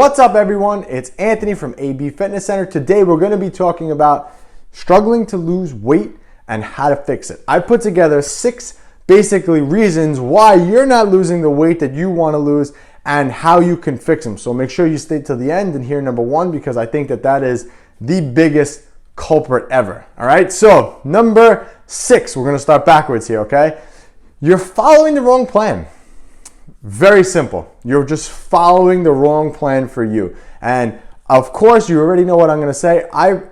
What's up everyone? It's Anthony from AB Fitness Center. Today we're going to be talking about struggling to lose weight and how to fix it. I put together 6 basically reasons why you're not losing the weight that you want to lose and how you can fix them. So make sure you stay till the end and hear number 1 because I think that is the biggest culprit ever. All right, so number 6, we're going to start backwards here, okay? You're following the wrong plan. Very simple. You're just following the wrong plan for you. And of course, you already know what I'm going to say. I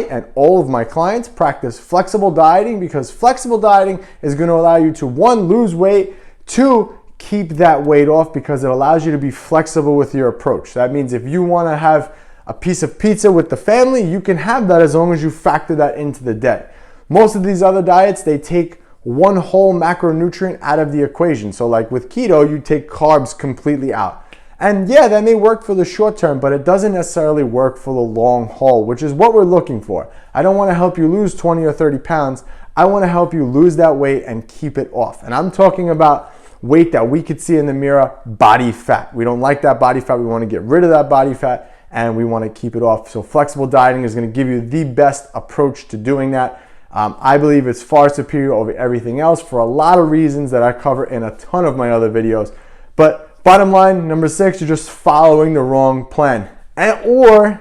and all of my clients practice flexible dieting because flexible dieting is going to allow you to 1, lose weight, 2, keep that weight off because it allows you to be flexible with your approach. That means if you want to have a piece of pizza with the family, you can have that as long as you factor that into the day. Most of these other diets, they take one whole macronutrient out of the equation. So like with keto, you take carbs completely out. And yeah, that may work for the short term, but it doesn't necessarily work for the long haul, which is what we're looking for. I don't want to help you lose 20 or 30 pounds. I want to help you lose that weight and keep it off. And I'm talking about weight that we could see in the mirror, body fat. We don't like that body fat. We want to get rid of that body fat and we want to keep it off. So flexible dieting is going to give you the best approach to doing that. I believe it's far superior over everything else for a lot of reasons that I cover in a ton of my other videos. But bottom line, number 6, you're just following the wrong plan. Or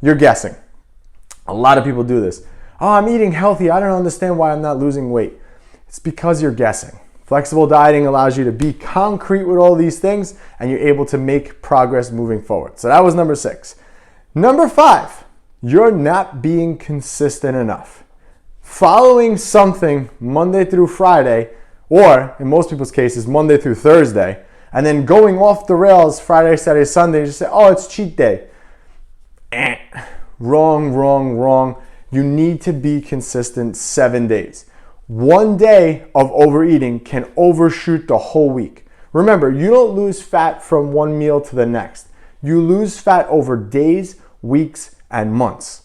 you're guessing. A lot of people do this. Oh, I'm eating healthy. I don't understand why I'm not losing weight. It's because you're guessing. Flexible dieting allows you to be concrete with all these things and you're able to make progress moving forward. So that was number 6. Number 5. You're not being consistent enough. Following something Monday through Friday, or in most people's cases, Monday through Thursday, and then going off the rails Friday, Saturday, Sunday, you just say, oh, it's cheat day. Wrong. You need to be consistent 7 days. 1 day of overeating can overshoot the whole week. Remember, you don't lose fat from one meal to the next. You lose fat over days, weeks, and months.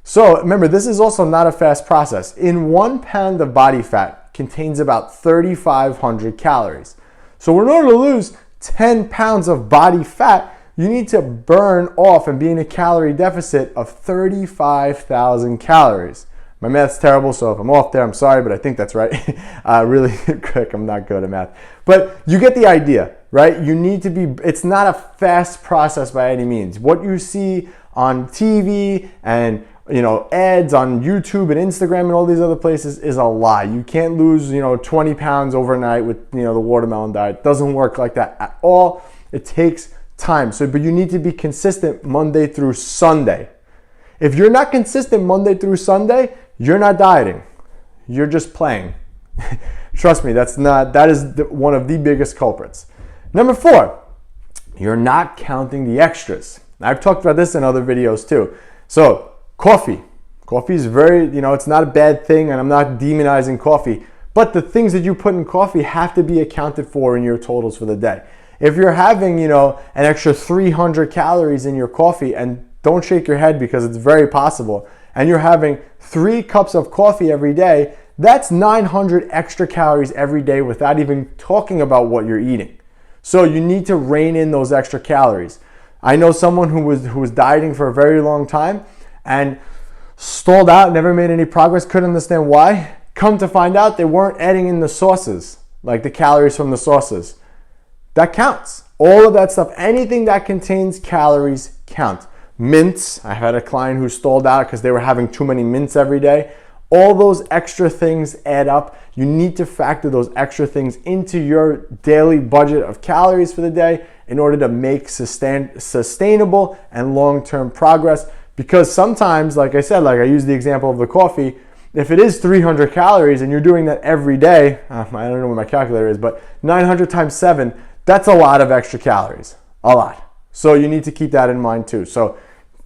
So remember, this is also not a fast process. In 1 pound of body fat contains about 3,500 calories. So in order to lose 10 pounds of body fat, you need to burn off and be in a calorie deficit of 35,000 calories. My math's terrible, so if I'm off there, I'm sorry, but I think that's right. Really quick, I'm not good at math. But you get the idea, right? You need to be, it's not a fast process by any means. What you see on TV and ads on YouTube and Instagram and all these other places is a lie. You can't lose 20 pounds overnight with the watermelon diet. It doesn't work like that at all. It takes time. But you need to be consistent Monday through Sunday. If you're not consistent Monday through Sunday, you're not dieting. You're just playing. Trust me, that is one of the biggest culprits. Number 4, you're not counting the extras. I've talked about this in other videos too. So coffee is very, it's not a bad thing and I'm not demonizing coffee, but the things that you put in coffee have to be accounted for in your totals for the day. If you're having, an extra 300 calories in your coffee, and don't shake your head because it's very possible, and you're having 3 cups of coffee every day, that's 900 extra calories every day without even talking about what you're eating. So you need to rein in those extra calories. I know someone who was dieting for a very long time and stalled out, never made any progress, couldn't understand why. Come to find out, they weren't adding in the sauces, like the calories from the sauces. That counts. All of that stuff, anything that contains calories count. Mints, I had a client who stalled out because they were having too many mints every day. All those extra things add up. You need to factor those extra things into your daily budget of calories for the day in order to make sustainable and long-term progress. Because sometimes, like I said, like I used the example of the coffee, if it is 300 calories and you're doing that every day, I don't know what my calculator is, but 900 times 7, that's a lot of extra calories, a lot. So you need to keep that in mind too. So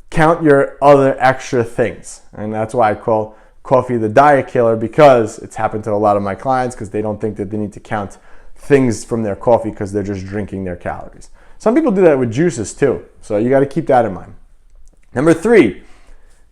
count your other extra things. And that's why I call coffee the diet killer, because it's happened to a lot of my clients because they don't think that they need to count things from their coffee because they're just drinking their calories. Some people do that with juices too. So you got to keep that in mind. Number 3,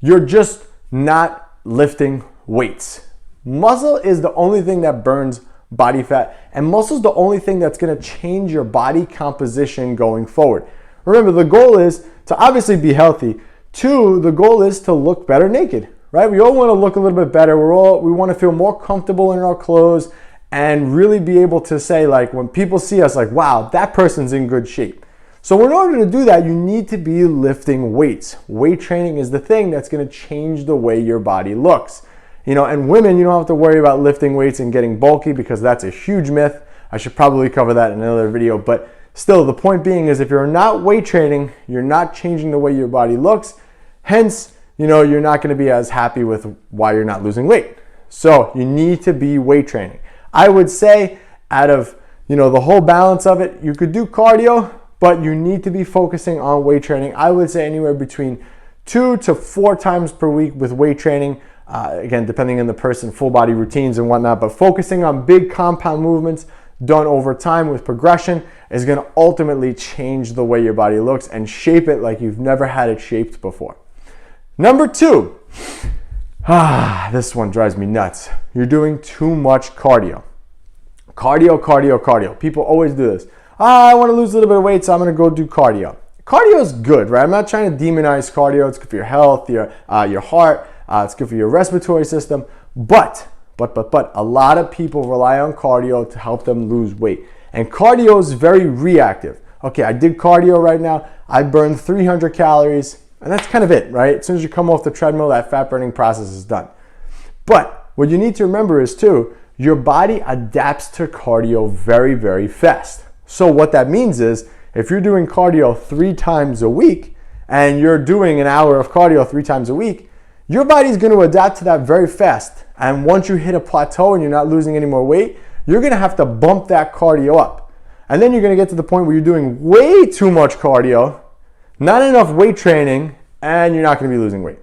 you're just not lifting weights. Muscle is the only thing that burns body fat, and muscle is the only thing that's going to change your body composition going forward. Remember, the goal is to obviously be healthy. 2, the goal is to look better naked, right? We all want to look a little bit better. We want to feel more comfortable in our clothes and really be able to say, like, when people see us, like, wow, that person's in good shape. So in order to do that, you need to be lifting weights. Weight training is the thing that's going to change the way your body looks. And women, you don't have to worry about lifting weights and getting bulky because that's a huge myth. I should probably cover that in another video, but still, the point being is if you're not weight training, you're not changing the way your body looks. Hence, you're not going to be as happy with why you're not losing weight. So you need to be weight training. I would say out of, the whole balance of it, you could do cardio, but you need to be focusing on weight training. I would say anywhere between 2 to 4 times per week with weight training. Again, depending on the person, full body routines and whatnot, but focusing on big compound movements done over time with progression is going to ultimately change the way your body looks and shape it like you've never had it shaped before. Number 2, this one drives me nuts. You're doing too much cardio. Cardio. People always do this. I want to lose a little bit of weight, so I'm going to go do cardio. Cardio is good, right? I'm not trying to demonize cardio. It's good for your health, your heart. It's good for your respiratory system. But a lot of people rely on cardio to help them lose weight. And cardio is very reactive. Okay, I did cardio right now. I burned 300 calories, and that's kind of it, right? As soon as you come off the treadmill, that fat burning process is done. But what you need to remember is too, your body adapts to cardio very, very fast. So what that means is, if you're doing cardio 3 times a week, and you're doing an hour of cardio 3 times a week, your body's going to adapt to that very fast. And once you hit a plateau and you're not losing any more weight, you're going to have to bump that cardio up. And then you're going to get to the point where you're doing way too much cardio, not enough weight training, and you're not going to be losing weight.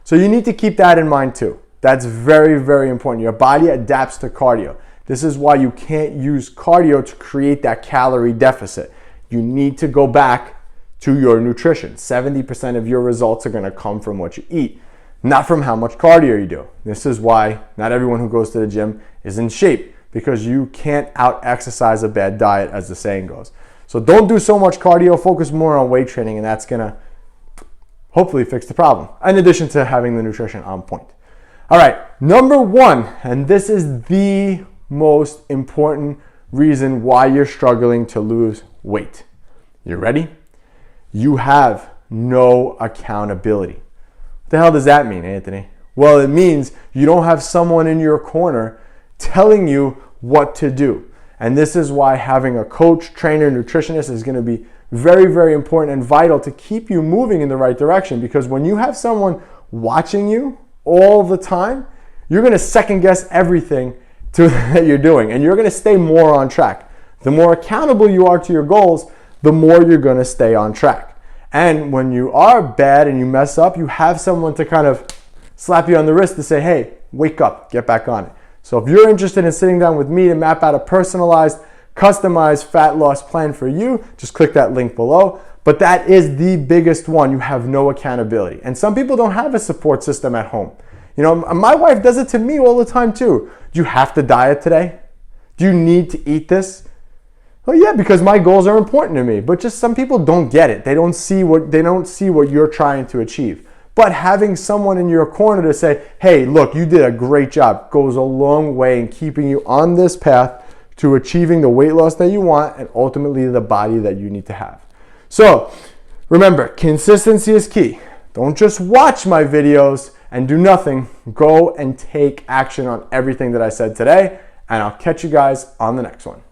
So you need to keep that in mind too. That's very, very important. Your body adapts to cardio. This is why you can't use cardio to create that calorie deficit. You need to go back to your nutrition. 70% of your results are going to come from what you eat, not from how much cardio you do. This is why not everyone who goes to the gym is in shape, because you can't out-exercise a bad diet, as the saying goes. So don't do so much cardio, focus more on weight training, and that's gonna hopefully fix the problem, in addition to having the nutrition on point. All right, number 1, and this is the most important reason why you're struggling to lose weight. You ready? You have no accountability. What the hell does that mean, Anthony? Well, it means you don't have someone in your corner telling you what to do. And this is why having a coach, trainer, nutritionist is going to be very, very important and vital to keep you moving in the right direction. Because when you have someone watching you all the time, you're going to second guess everything that you're doing, and you're going to stay more on track. The more accountable you are to your goals, the more you're going to stay on track. And when you are bad and you mess up, you have someone to kind of slap you on the wrist to say, hey, wake up, get back on it. So if you're interested in sitting down with me to map out a personalized, customized fat loss plan for you, just click that link below. But that is the biggest one. You have no accountability. And some people don't have a support system at home. My wife does it to me all the time too. Do you have to diet today? Do you need to eat this? Well, yeah, because my goals are important to me. But just some people don't get it. They don't see what you're trying to achieve. But having someone in your corner to say, hey, look, you did a great job, goes a long way in keeping you on this path to achieving the weight loss that you want and ultimately the body that you need to have. So remember, consistency is key. Don't just watch my videos and do nothing. Go and take action on everything that I said today, and I'll catch you guys on the next one.